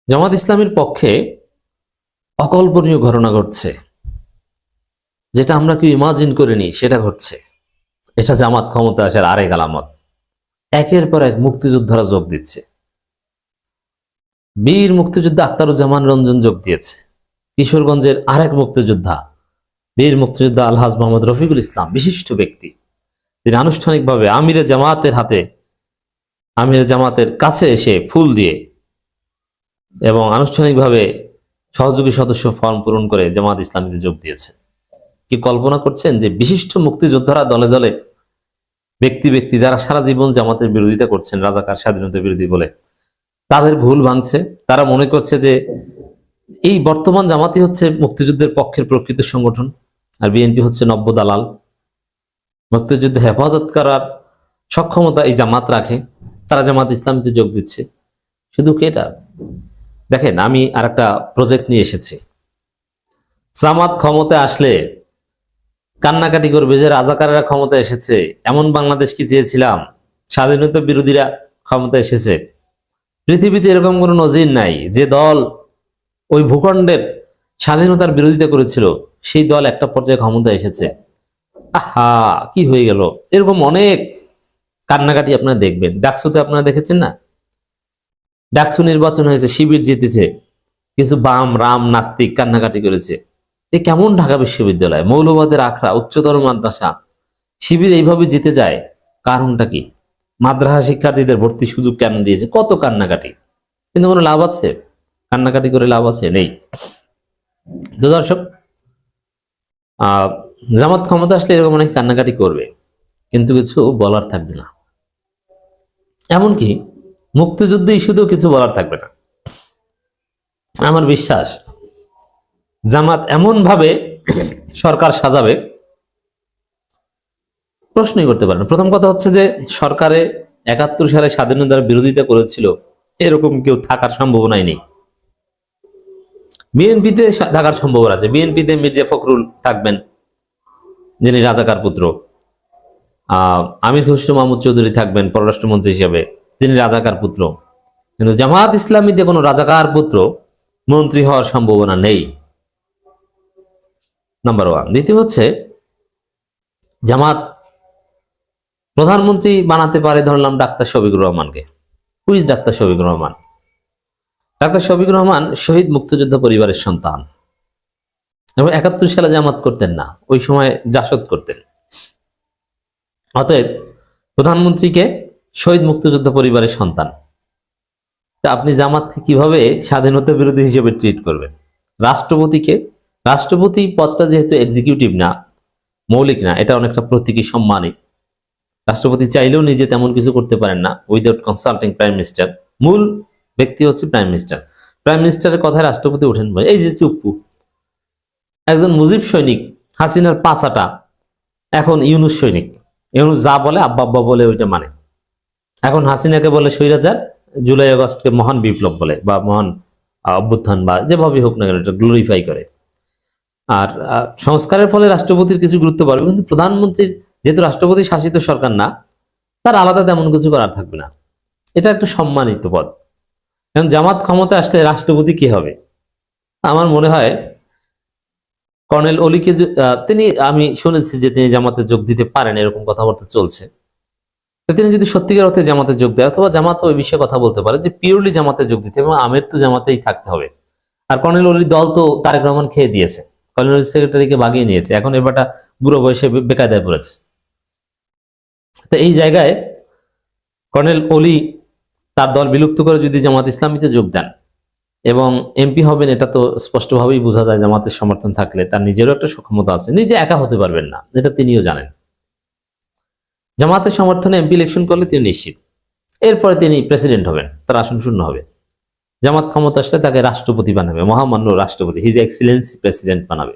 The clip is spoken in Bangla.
জামাত ইসলামের পক্ষে অকল্পনীয় ঘটনা ঘটছে, যেটা আমরা কেউ ইমাজিন করিনি সেটা ঘটছে। এটা জামাত ক্ষমতা আসার আরেক আলামত। একের পর এক মুক্তিযোদ্ধারা যোগ দিচ্ছে। বীর মুক্তিযোদ্ধা আখতারুজ্জামান রঞ্জন যোগ দিয়েছে। কিশোরগঞ্জের আরেক মুক্তিযোদ্ধা বীর মুক্তিযোদ্ধা আলহাজ মোহাম্মদ রফিকুল ইসলাম, বিশিষ্ট ব্যক্তি, তিনি আনুষ্ঠানিকভাবে আমিরে জামাতের কাছে এসে ফুল দিয়ে এবং আনুষ্ঠানিকভাবে সহযোগী সদস্য ফর্ম পূরণ করে জামাত ইসলামীতে যোগ দিয়েছে। কি কল্পনা করছেন যে বিশিষ্ট মুক্তিযোদ্ধারা দলে দলে ব্যক্তি যারা সারা জীবন জামাতের বিরোধিতা করছেন, রাজাকার স্বাধীনতা বিরোধী বলে, তাদের ভুল ভাঙছে। তারা মনে করছে যে এই বর্তমান জামাতই হচ্ছে মুক্তিযুদ্ধের পক্ষের প্রকৃত সংগঠন, আর বিএনপি হচ্ছে নব্য দালাল। মুক্তিযুদ্ধ হেফাজত করার সক্ষমতা এই জামাত রাখে, তারা জামাত ইসলামীতে যোগ দিচ্ছে। শুধু কি এটা? দেখেন, আমি আর একটা প্রজেক্ট নিয়ে এসেছি। জামাত ক্ষমতা আসলে কান্নাকাটি করবে যে রাজাকারেরা ক্ষমতা এসেছে। এমন বাংলাদেশ কি চেয়েছিলাম? স্বাধীনতা বিরোধীরা ক্ষমতা এসেছে। পৃথিবীতে এরকম কোনো নজির নাই যে দল ওই ভূখণ্ডের স্বাধীনতার বিরোধিতা করেছিল সেই দল একটা পর্যায়ে ক্ষমতা এসেছে। আহা, কি হয়ে গেল? এরকম অনেক কান্নাকাটি আপনারা দেখবেন। ডাকসুতে আপনারা দেখেছেন না? ডাকসু নির্বাচন হয়েছে, শিবির জিতেছে, কিছু বাম রাম নাস্তিক কান্নাকাটি করেছে। এ কেমন ঢাকা বিশ্ববিদ্যালয়, মৌলবাদের আখড়া, উচ্চতর মাদ্রাসা, শিবির এইভাবে জিতে যায়? কারণটা কি? মাদ্রাসা শিক্ষার্থীদের ভর্তি সুযোগ কেন দিয়েছে? কত কান্নাকাটি, কিন্তু কোনো লাভ আছে? কান্নাকাটি করে লাভ আছে? নেই। তো দর্শক, জামাত ক্ষমতা আসলে এরকম অনেক কান্নাকাটি করবে, কিন্তু কিছু বলার থাকবে না। এমনকি মুক্তিযুদ্ধ ইস্যুতেও কিছু বলার থাকবে না। আমার বিশ্বাস জামাত এমন ভাবে সরকার সাজাবে, প্রশ্নই করতে পারে না। প্রথম কথা হচ্ছে যে সরকারে ৭১ সালে স্বাধীনতার বিরোধিতা করেছিল এরকম কেউ থাকার সম্ভাবনাই নেই। বিএনপিতে থাকার সম্ভাবনা আছে। বিএনপিতে মির্জা ফখরুল থাকবেন, যিনি রাজাকার পুত্র। আমির খসরু মাহমুদ চৌধুরী থাকবেন পররাষ্ট্রমন্ত্রী হিসেবে, তিনি রাজাকার পুত্র। কিন্তু জামাত ইসলামীতে কোনো রাজাকার পুত্র মন্ত্রী হওয়ার সম্ভাবনা নেই, নাম্বার ওয়ান। দ্বিতীয় হচ্ছে, জামাত প্রধানমন্ত্রী বানাতে পারে ধরলাম ডাক্তার শফিকুর রহমানকে। Who's doctor Shafiqur Rahman? Doctor Shafiqur Rahman শহীদ মুক্তিযোদ্ধা পরিবারের সন্তান এবং ৭১ সালে জামাত করতেন না, ওই সময় জাসদ করতেন। অতএব প্রধানমন্ত্রীকে শহীদ মুক্তিযোদ্ধা পরিবারের সন্তান। তা আপনি জামাতকে কিভাবে স্বাধীনতা বিরোধী হিসেবে ট্রিট করবেন? রাষ্ট্রপতিকে, রাষ্ট্রপতি পদটা যেহেতু এক্সিকিউটিভ না, মৌলিক না, এটা অনেকটা প্রতীকী সম্মানই। রাষ্ট্রপতি চাইলেও নিজে তেমন কিছু করতে পারেন না উইদাউট কনসাল্টিং প্রাইম মিনিস্টার। মূল ব্যক্তি হচ্ছে প্রাইম মিনিস্টার। প্রাইম মিনিস্টারের কথায় রাষ্ট্রপতি ওঠেন। এই যে চুপ্পু, একজন মুজিব সৈনিক, হাসিনার পাঁচাটা, এখন ইউনুস সৈনিক। ইউনুস যা বলে আব্বা আব্বা বলে ওইটা মানে। এখন হাসিনাকে বলে স্বৈরাচার, জুলাই আগস্টকে মহান বিপ্লব বলে বা মহান অভ্যুত্থান বা যেভাবে হোক না কেন এটা গ্লোরিফাই করে। আর সংস্কারের ফলে রাষ্ট্রপতির কিছু গুরুত্ব বাড়বে, কিন্তু প্রধানমন্ত্রীর যেহেতু রাষ্ট্রপতি শাসিত সরকার না, তার আলাদা তেমন কিছু করার থাকবে না। এটা একটা সম্মানিত পদ। কারণ জামাত ক্ষমতা আসলে রাষ্ট্রপতি কি হবে? আমার মনে হয় কর্নেল অলিকে, তিনি, আমি শুনেছি যে তিনি জামাতে যোগ দিতে পারেন, এরকম কথাবার্তা চলছে। তিনি যদি সত্যিকার অর্থে জামাতে যোগ দেয়, অথবা জামাত ওই বিষয়ে কথা বলতে পারে যে পিওরলি জামাতে যোগ দিতে, এবং আমির তো জামাতেই থাকতে হবে। আর কর্নেল অলির দল তো তারেক রহমান খেয়ে দিয়েছে, কর্নেল অলি সেক্রেটারিকে বাগিয়ে নিয়েছে, এখন এবারটা বুড়ো বয়সে বেকায়দায় পড়েছে। তো এই জায়গায় কর্নেল অলি তার দল বিলুপ্ত করে যদি জামাত ইসলামীতে যোগ দেন এবং এমপি হবেন, এটা তো স্পষ্টভাবেই বোঝা যায় জামাতের সমর্থন থাকলে তার নিজেরও একটা সক্ষমতা আছে। নিজে একা হতে পারবেন না, এটা তিনিও জানেন। জামাতের সমর্থনে এমপি ইলেকশন করলে তিনি নিশ্চিত, এরপরে তিনি প্রেসিডেন্ট হবেন, তার আসন শূন্য হবে। জামাত ক্ষমতা আসলে তাকে রাষ্ট্রপতি বানাবে, মহামান্য রাষ্ট্রপতি, হিজ এক্সিলেন্সি প্রেসিডেন্ট বানাবে।